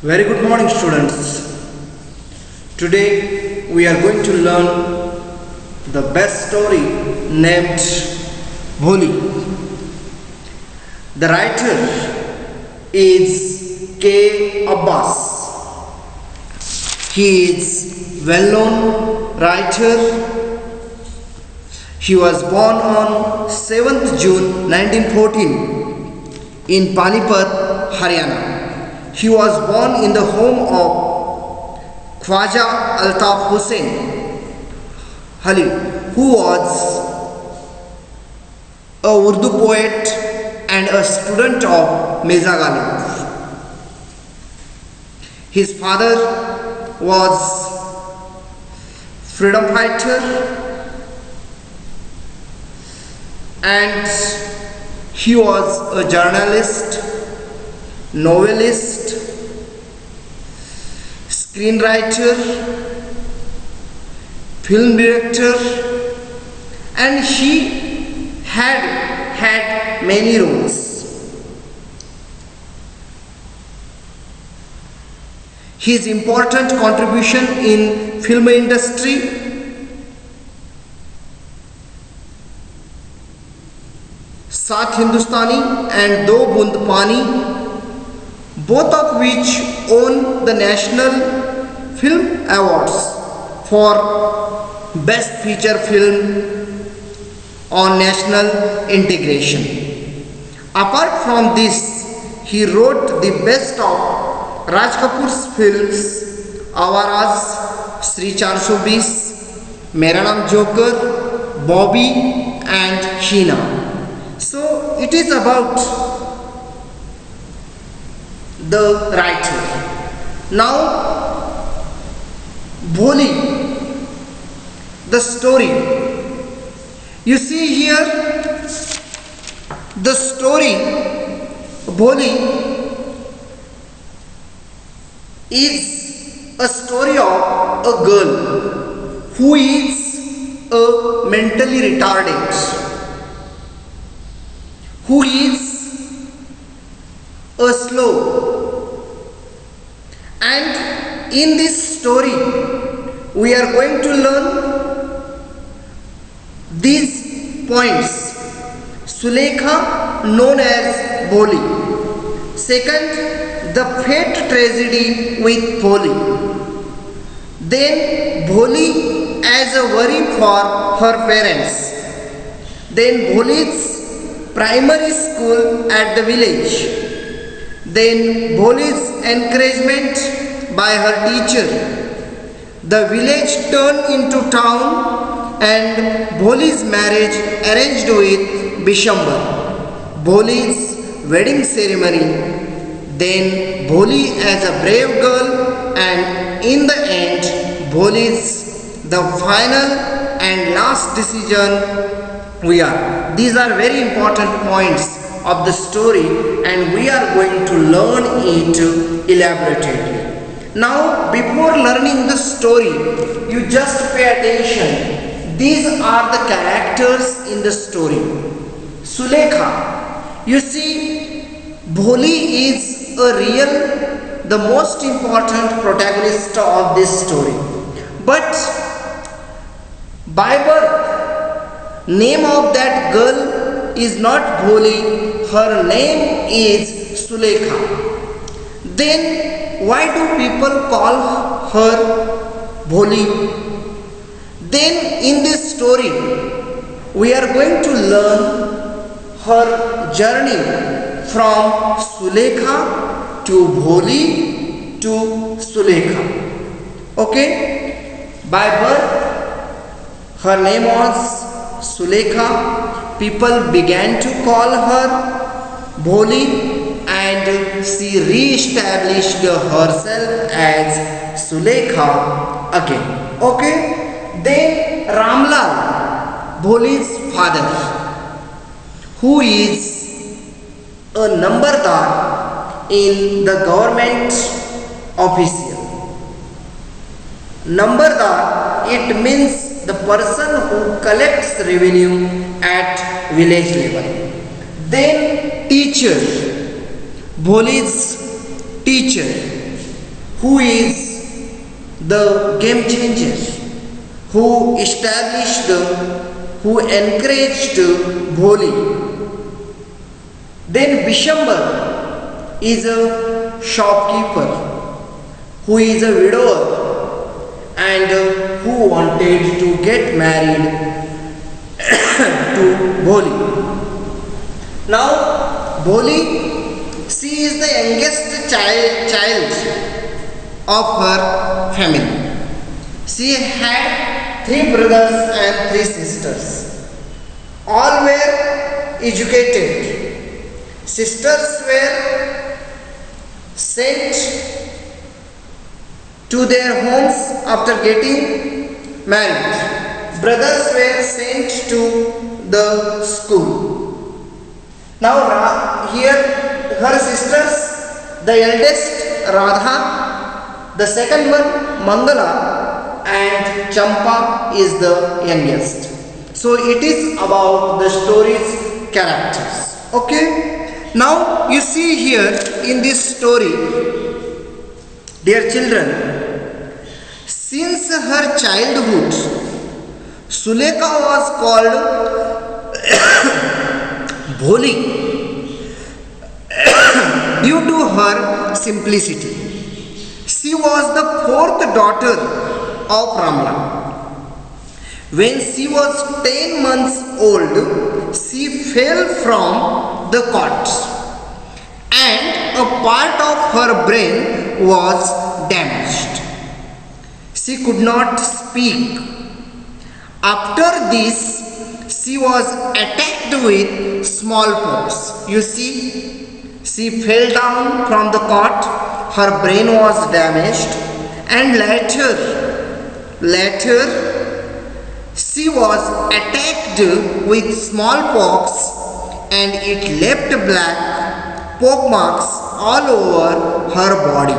Very good morning, students. Today we are going to learn the best story named Bholi. The writer is K. Abbas. He is well-known writer. He was born on 7th June 1914 in Panipat, Haryana. He was born in the home of Khwaja Altaf Hussain Ali, who was a Urdu poet and a student of Mirza Ghalib. His father was freedom fighter and he was a journalist, novelist, screenwriter, film director, and he had many roles. His important contribution in film industry Saath Hindustani and Do Bund Pani, both of which won the National Film Awards for Best Feature Film on National Integration. Apart from this, he wrote the best of Raj Kapoor's films Awaraz, Sri 420, Mera Naam Joker, Bobby and Sheena. So it is about the writer. Now, Bholi, the story. You see here, the story Bholi is a story of a girl who is a mentally retarded, who is a slow, and in this story we are going to learn these points. Sulekha, known as Bholi. Second, the fate tragedy with Bholi. Then Bholi as a worry for her parents. Then Bholi's primary school at the village. Then Bholi's encouragement by her teacher. The village turned into town and Bholi's marriage arranged with Bishambar. Bholi's wedding ceremony. Then Bholi as a brave girl, and in the end Bholi's the final and last decision. These are very important points of the story and we are going to learn it elaborately. Now, before learning the story, you just pay attention. These are the characters in the story. Sulekha. You see, Bholi is the most important protagonist of this story. But by birth, name of that girl is not Bholi, her name is Sulekha. Then why do people call her Bholi? Then in this story we are going to learn her journey from Sulekha to Bholi to Sulekha. Okay? By birth her name was Sulekha. People began to call her Bholi and she re-established herself as Sulekha again. Okay? Then Ramlal, Bholi's father, who is a nambardar in the government official. Nambardar, it means the person who collects revenue at village level. Then teacher, Bholi's teacher. who is the game changer, who established, who encouraged Bholi. Then Bishambar is a shopkeeper, who is a widower and who wanted to get married to Bholi. Now Bholi, she is the youngest child of her family. She had 3 brothers and 3 sisters. All were educated. Sisters were sent to their homes after getting married. Brothers were sent to the school. Now here her sisters, the eldest Radha, the second one Mangala, and Champa is the youngest. So it is about the story's characters. Okay. Now you see here in this story, dear children, since her childhood, Sulekha was called Bholi due to her simplicity. She was the 4th daughter of Ramla. When she was 10 months old, she fell from the cot and a part of her brain was damaged. She could not speak. After this, she was attacked with smallpox. You see, she fell down from the cot, her brain was damaged, and later she was attacked with smallpox and it left black pock marks all over her body.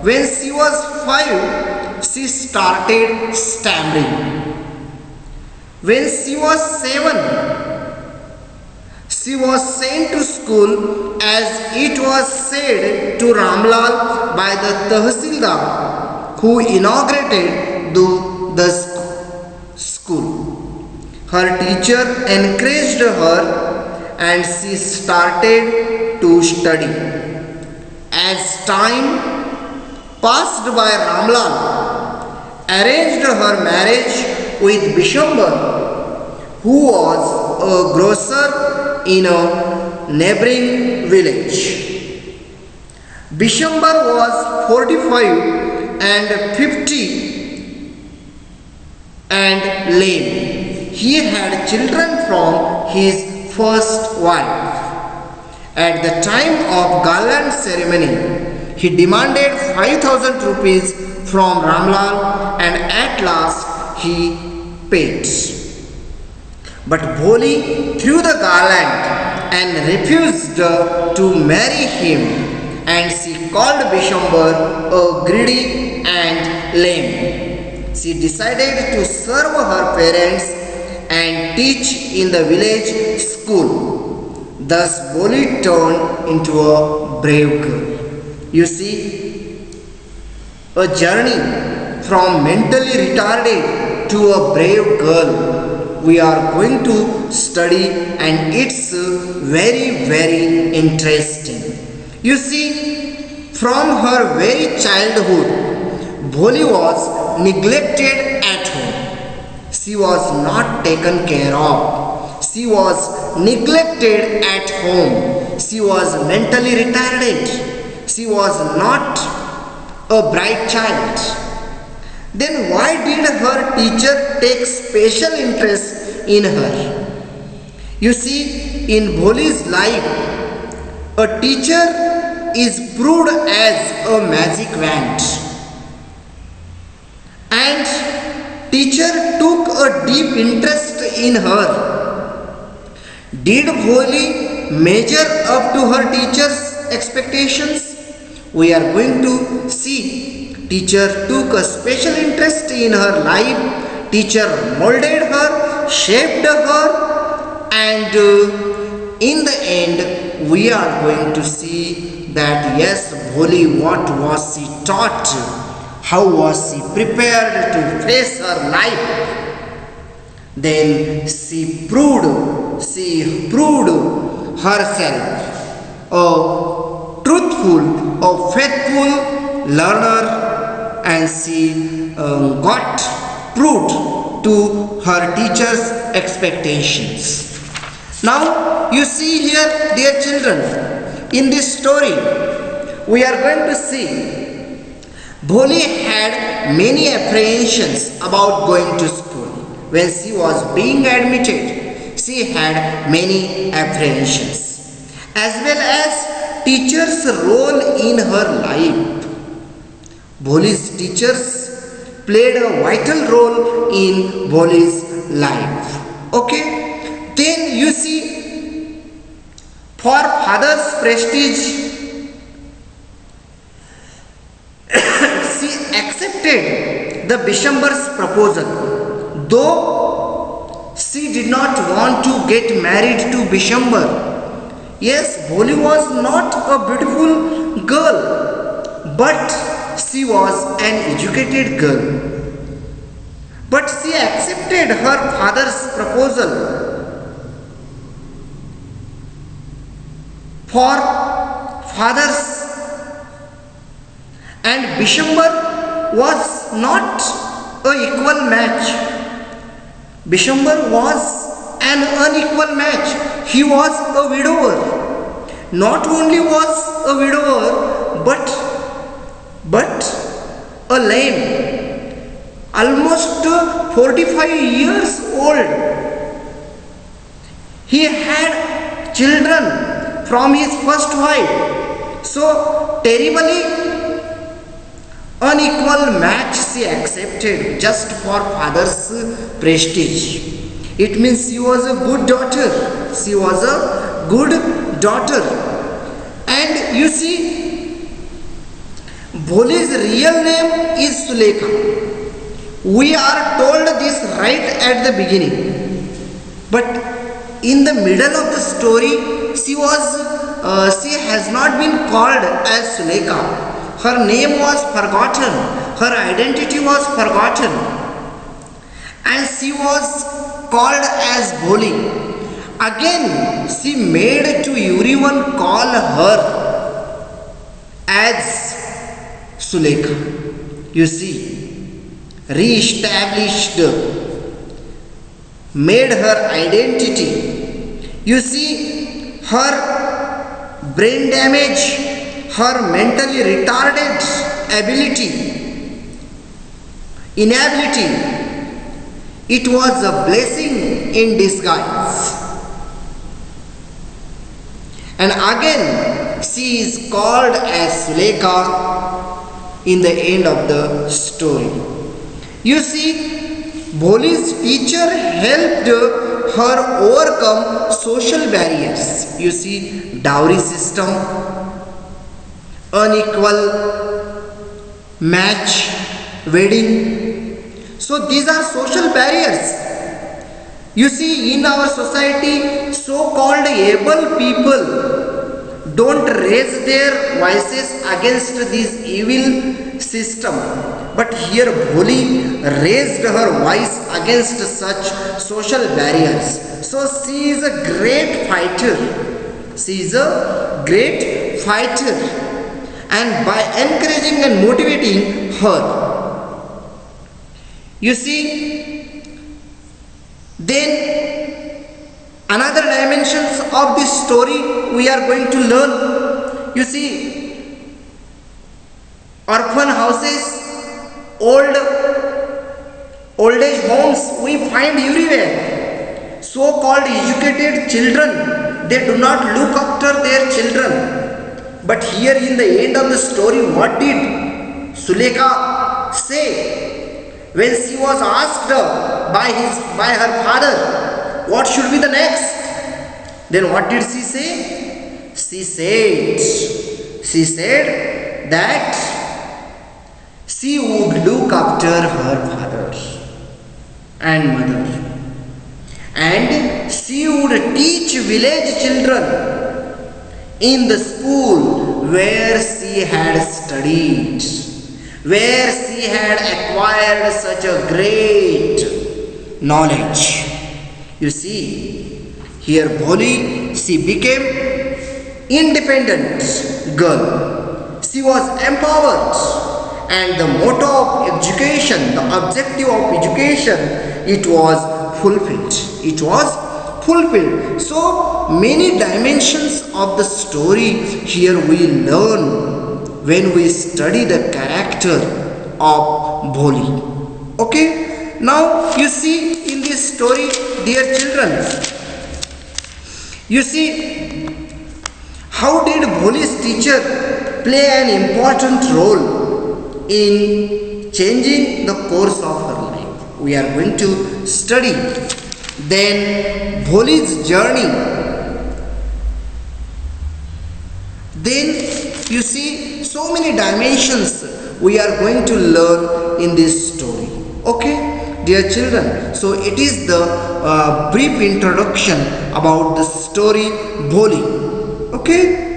When she was 5, she started stammering. When she was 7, she was sent to school as it was said to Ramlal by the Tahsildar who inaugurated the school. Her teacher encouraged her and she started to study. As time passed by, Ramlal arranged her marriage with Bishambar, who was a grocer in a neighboring village. Bishambar was 45 and 50 and lame. He had children from his first wife. At the time of garland ceremony, he demanded 5,000 rupees from Ramlal and at last he paid. But Bholi threw the garland and refused to marry him, and she called Bishambar a greedy and lame. She decided to serve her parents and teach in the village school. Thus Bholi turned into a brave girl. You see, a journey from mentally retarded to a brave girl we are going to study, and it's very interesting. You see, from her very childhood, Bholi was neglected at home. She was not taken care of. She was neglected at home. She was mentally retarded. She was not a bright child. Then why did her teacher take special interest in her? You see, in Bholi's life, a teacher is proved as a magic wand. And teacher took a deep interest in her. Did Bholi measure up to her teacher's expectations? We are going to see. Teacher took a special interest in her life. Teacher molded her, shaped her, and in the end, we are going to see that yes, Bholi, what was she taught? How was she prepared to face her life? Then she proved herself a truthful, a faithful learner, and she got proved to her teacher's expectations. Now you see here, dear children, in this story we are going to see Bholi had many apprehensions about going to school. When she was being admitted, she had many apprehensions, as well as teachers' role in her life. Bholi's teachers played a vital role in Bholi's life. Okay? Then you see, for father's prestige, she accepted the Bishambar's proposal, though she did not want to get married to Bishambar. Yes, Bholi was not a beautiful girl, but she was an educated girl. But she accepted her father's proposal. For father's and Bishambar was not an equal match. Bishambar was an unequal match. He was a widower. Not only was a widower, but a lame. Almost 45 years old. He had children from his first wife. So terribly unequal match she accepted just for father's prestige. It means she was a good daughter. She was a good daughter. And you see, Bholi's real name is Sulekha. We are told this right at the beginning. But in the middle of the story, she has not been called as Sulekha. Her name was forgotten. Her identity was forgotten. And she was called as Bholi. Again, she made to everyone call her as Sulekha. You see, re-established, made her identity. You see, her brain damage, her mentally retarded inability, it was a blessing in disguise. And again, she is called as Sulekha in the end of the story. You see, Bholi's teacher helped her overcome social barriers. You see, dowry system, unequal match, wedding. So these are social barriers. You see, in our society, so-called able people don't raise their voices against this evil system. But here Bholi raised her voice against such social barriers. So she is a great fighter. She is a great fighter. And by encouraging and motivating her, you see, then another dimensions of this story we are going to learn. You see, orphan houses, old age homes we find everywhere. So-called educated children, they do not look after their children. But here in the end of the story, what did Sulekha say? When she was asked by her father, what should be the next? Then what did she say? She said that she would look after her father and mother. And she would teach village children in the school where she had studied, where she had acquired such a great knowledge. You see, here Bholi, she became independent girl. She was empowered, and the motto of education, the objective of education, it was fulfilled. It was fulfilled. So many dimensions of the story here we learn when we study the character of Bholi. Okay, now you see in this story, dear children, you see how did Bholi's teacher play an important role in changing the course of her life. We are going to study then Bholi's journey. Then you see so many dimensions we are going to learn in this story. Okay, dear children, so it is the brief introduction about the story Bholi. Okay.